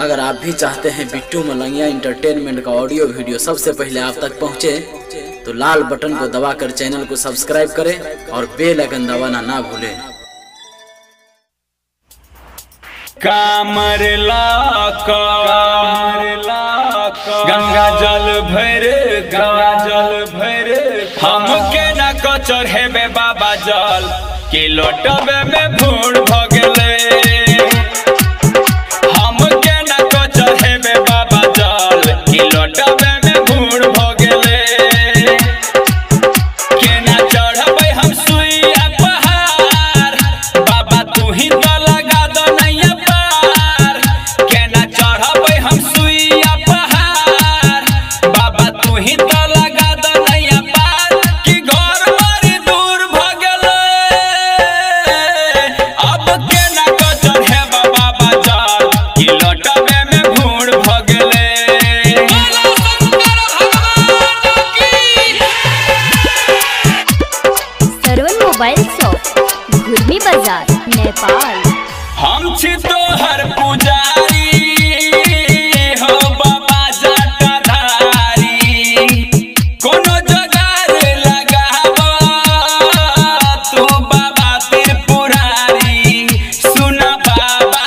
अगर आप भी चाहते हैं बिट्टू मलंगिया इंटरटेनमेंट का ऑडियो वीडियो सबसे पहले आप तक पहुंचे, तो लाल बटन को दबाकर चैनल को सब्सक्राइब करें और बेल आइकन दबाना ना भूलें। कामर गंगा जल भर हमके न को चढ़ेबे बाबा जल कि लोटबे में भूड़ भ गेले। हमके न को चढ़ेबे बाबा जल कि लोटबे में भूड़ भ गेले। के न चढ़बे हम सुइया पहाड़, बाबा तू ही तो लगा दो नैया पार। के न चढ़बे हम सुइया पहाड़, बाबा तू ही तो लगा दो नैया पार कि घर बड़ी दूर भ गेले। अब के न को चढ़ेबे बाबा जल कि लोटबे में भूड़ भ गेले। सरवन मोबाइल शॉप, घुर्मी बाजार, नेपाल। हम छी तोहर पुजारी हो बाबा जटाधारी, कोनो जगार लगावा तू बाबा त्रिपुरारी। सुना बाबा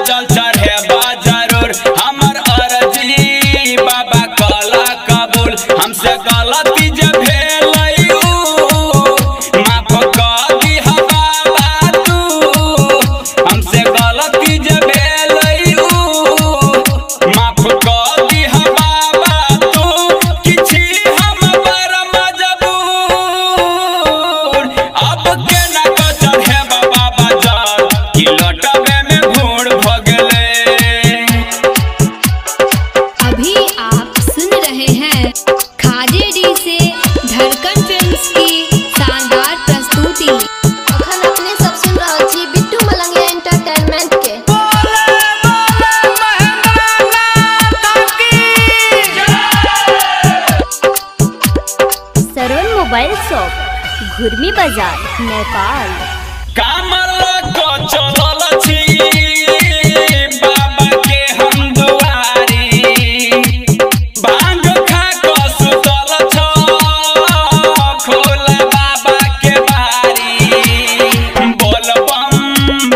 जल चढ़ेबा जरूर, हमर अर्जी बाबा कला कबूल। हमसे गलती जे भेलई माफ कर दिहा बाबा तू। हमसे गलती जे भेलई माफ कर दिहा बाबा तू। किछि हम बर मजबूर, अब के न को चढ़ेबा बाबा जल कि लोटबे में भूड़ भ गेले। अभी आप सुन रहे हैं खाजे डी से धड़कन फिल्म्स की शानदार प्रस्तुति। अखन अपने सब सुन रहल छी बिट्टू मलंगिया एंटरटेनमेंट के। सरवन मोबाइल शॉप, घुर्मी बाजार, नेपाल। कामर को चलल छी बाबा के हम दुआरी, भांग खा को सुतल छ खोल बाबा के बारी। बोल बम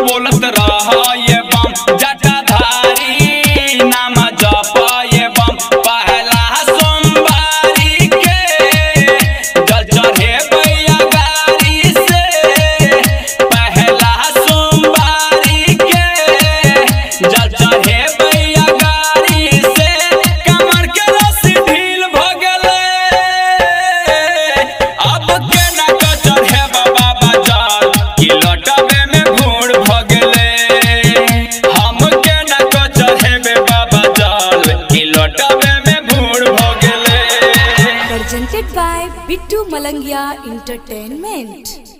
बोलत रह ये बम जटाधारी, नाम जप ये बम। पहला सोमवारी के जल चढ़ेबे गाड़ी से, पहला सोमवारी के जल चढ़ेबे गाड़ी से। कमर के रस्सी ढील भ गेले, अब के न को चढ़ेबे बाबा जल कि लोटबे में भूड़ भ गेले। हमके न को चढ़ेबे बाबा जल कि लोटबे में भूड़ भ गेले। presented by Bittu Malangiya Entertainment।